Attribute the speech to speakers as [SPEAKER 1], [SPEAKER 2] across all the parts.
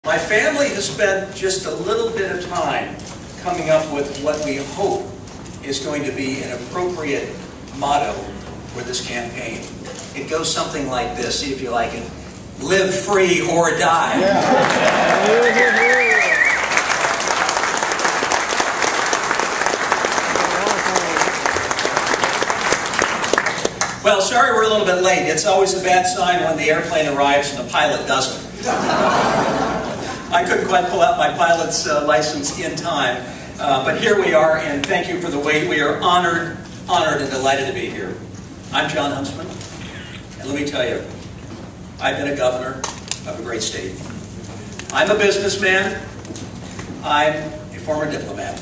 [SPEAKER 1] My family has spent just a little bit of time coming up with what we hope is going to be an appropriate motto for this campaign. It goes something like this, see if you like it. Live free or die. Yeah. Well, sorry we're a little bit late. It's always a bad sign when the airplane arrives and the pilot doesn't. I couldn't quite pull out my pilot's license in time, but here we are, and thank you for the wait. We are honored and delighted to be here. I'm John Huntsman, and let me tell you, I've been a governor of a great state. I'm a businessman. I'm a former diplomat.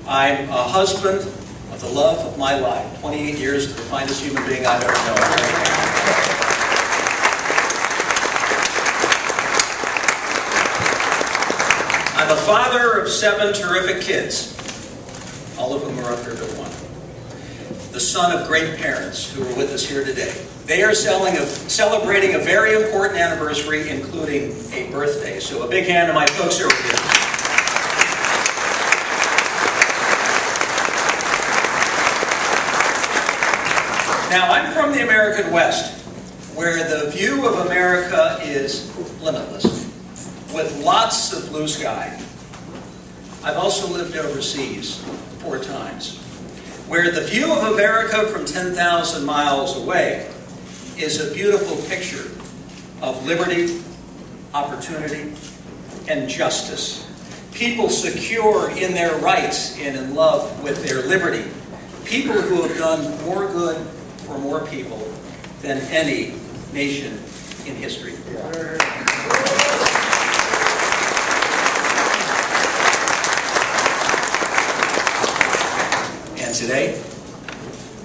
[SPEAKER 1] I'm a husband of the love of my life. 28 years of the finest human being I've ever known. I'm a father of 7 terrific kids, all of whom are up here but one. The son of great parents who are with us here today. They are celebrating a very important anniversary, including a birthday. So a big hand to my folks over here. Now, I'm from the American West, where the view of America is limitless, with lots of blue sky. I've also lived overseas 4 times, where the view of America from 10,000 miles away is a beautiful picture of liberty, opportunity, and justice. People secure in their rights and in love with their liberty. People who have done more good for more people than any nation in history. And today,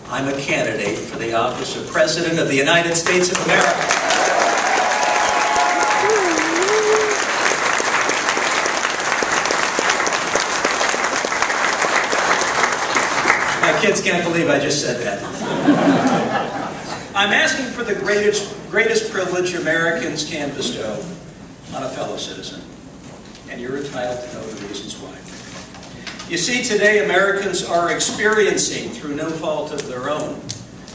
[SPEAKER 1] I'm a candidate for the office of President of the United States of America. My kids can't believe I just said that. I'm asking for the greatest privilege Americans can bestow on a fellow citizen. And you're entitled to know the reasons why. You see, today Americans are experiencing, through no fault of their own,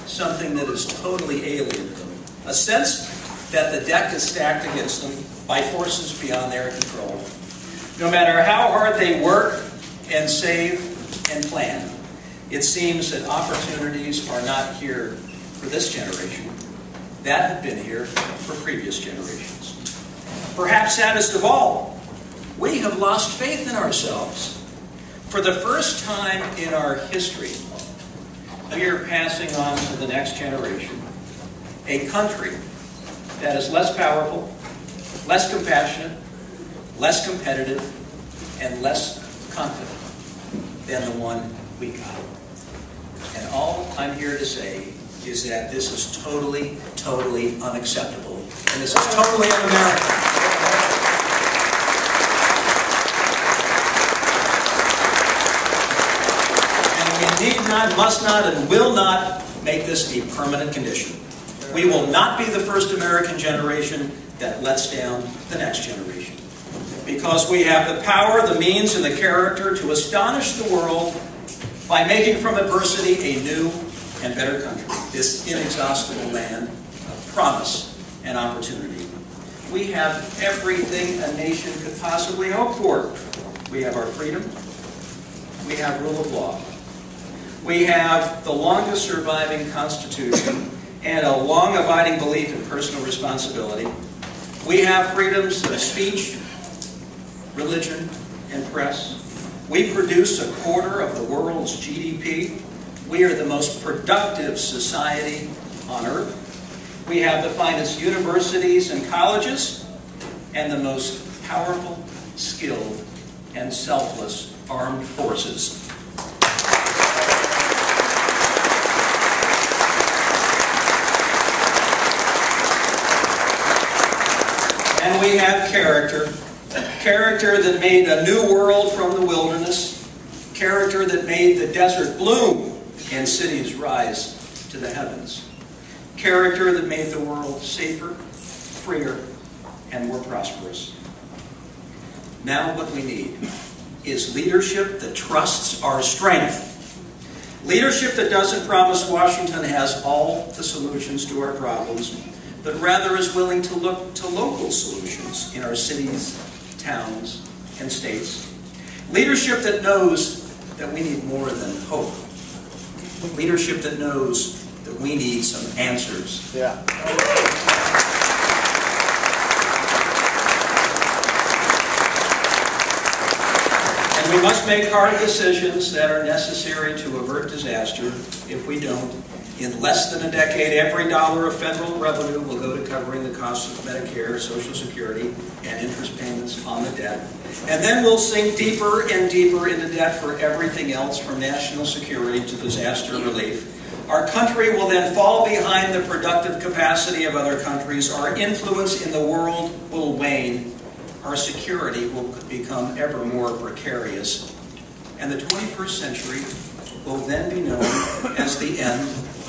[SPEAKER 1] something that is totally alien to them. A sense that the deck is stacked against them by forces beyond their control. No matter how hard they work and save and plan, it seems that opportunities are not here for this generation that have been here for previous generations. Perhaps saddest of all, we have lost faith in ourselves. For the first time in our history, we are passing on to the next generation a country that is less powerful, less compassionate, less competitive, and less confident than the one we got. And all I'm here to say is that this is totally, totally unacceptable. And this is totally un-American. And we need not, must not, and will not make this a permanent condition. We will not be the first American generation that lets down the next generation. Because we have the power, the means, and the character to astonish the world by making from adversity a new and better country, this inexhaustible land of promise and opportunity. We have everything a nation could possibly hope for. We have our freedom. We have rule of law. We have the longest surviving Constitution and a long abiding belief in personal responsibility. We have freedoms of speech, religion, and press. We produce 1/4 of the world's GDP. We are the most productive society on earth. We have the finest universities and colleges and the most powerful, skilled, and selfless armed forces. And we have character. Character that made a new world from the wilderness. Character that made the desert bloom and cities rise to the heavens. Character that made the world safer, freer, and more prosperous. Now what we need is leadership that trusts our strength. Leadership that doesn't promise Washington has all the solutions to our problems, but rather is willing to look to local solutions in our cities, towns, and states. Leadership that knows that we need more than hope. Leadership that knows that we need some answers.
[SPEAKER 2] Yeah.
[SPEAKER 1] And we must make hard decisions that are necessary to avert disaster. If we don't, in less than a decade, every dollar of federal revenue will go to covering the costs of Medicare, Social Security, and interest payments on the debt. And then we'll sink deeper and deeper into debt for everything else, from national security to disaster relief. Our country will then fall behind the productive capacity of other countries. Our influence in the world will wane. Our security will become ever more precarious. And the 21st century will then be known as the end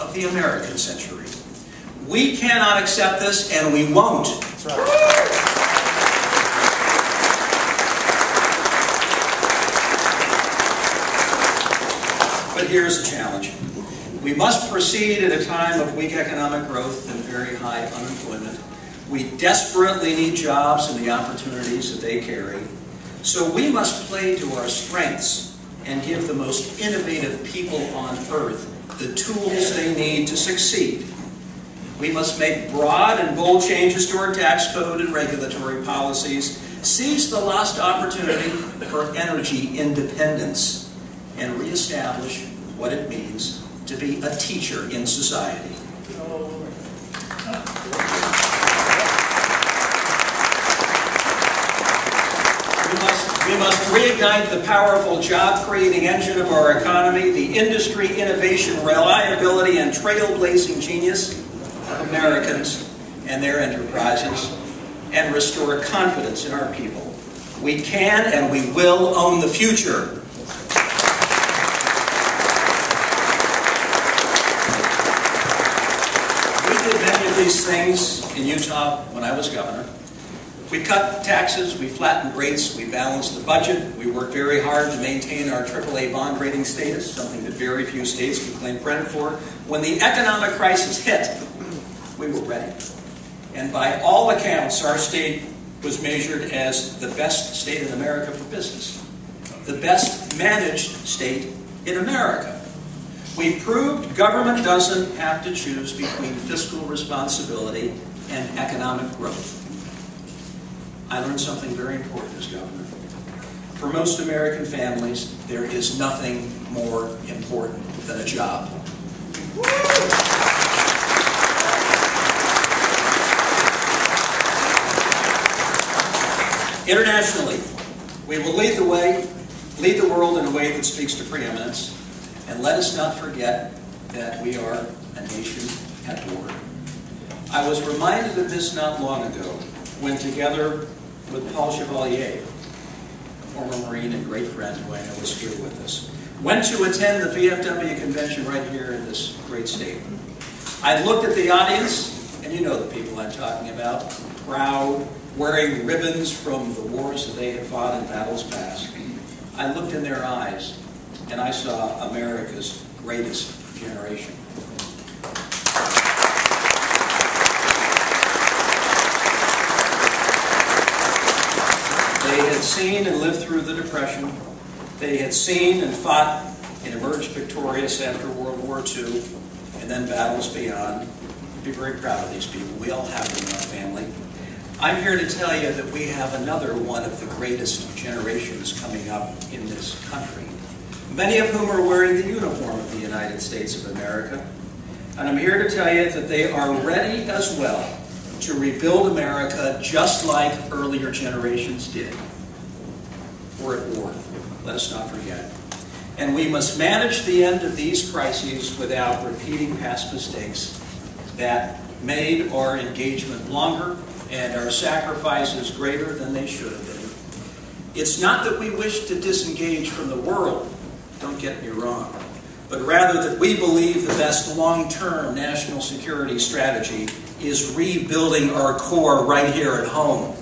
[SPEAKER 1] of the American century. We cannot accept this, and we won't.
[SPEAKER 2] That's right.
[SPEAKER 1] But here's the challenge. We must proceed at a time of weak economic growth and very high unemployment. We desperately need jobs and the opportunities that they carry. So we must play to our strengths and give the most innovative people on earth the tools they need to succeed. We must make broad and bold changes to our tax code and regulatory policies, seize the lost opportunity for energy independence, and reestablish what it means to be a teacher in society. We must reignite the powerful job-creating engine of our economy, the industry, innovation, reliability, and trailblazing genius of Americans and their enterprises, and restore confidence in our people. We can and we will own the future. We did many of these things in Utah when I was governor. We cut taxes, we flattened rates, we balanced the budget, we worked very hard to maintain our AAA bond rating status, something that very few states can claim credit for. When the economic crisis hit, we were ready. And by all accounts, our state was measured as the best state in America for business, the best managed state in America. We proved government doesn't have to choose between fiscal responsibility and economic growth. I learned something very important as governor. For most American families, there is nothing more important than a job. Internationally, we will lead the way, lead the world in a way that speaks to preeminence, and let us not forget that we are a nation at war. I was reminded of this not long ago, when together with Paul Chevalier, a former Marine and great friend who I know is here with us, went to attend the VFW convention right here in this great state. I looked at the audience, and you know the people I'm talking about, proud, wearing ribbons from the wars that they had fought in battles past. I looked in their eyes, and I saw America's greatest generation. They had seen and lived through the Depression. They had seen and fought and emerged victorious after World War II, and then battles beyond. I'd be very proud of these people. We all have them in our family. I'm here to tell you that we have another one of the greatest generations coming up in this country, many of whom are wearing the uniform of the United States of America. And I'm here to tell you that they are ready as well to rebuild America just like earlier generations did. We're at war. Let us not forget. And we must manage the end of these crises without repeating past mistakes that made our engagement longer and our sacrifices greater than they should have been. It's not that we wish to disengage from the world, don't get me wrong, but rather that we believe the best long-term national security strategy is rebuilding our core right here at home.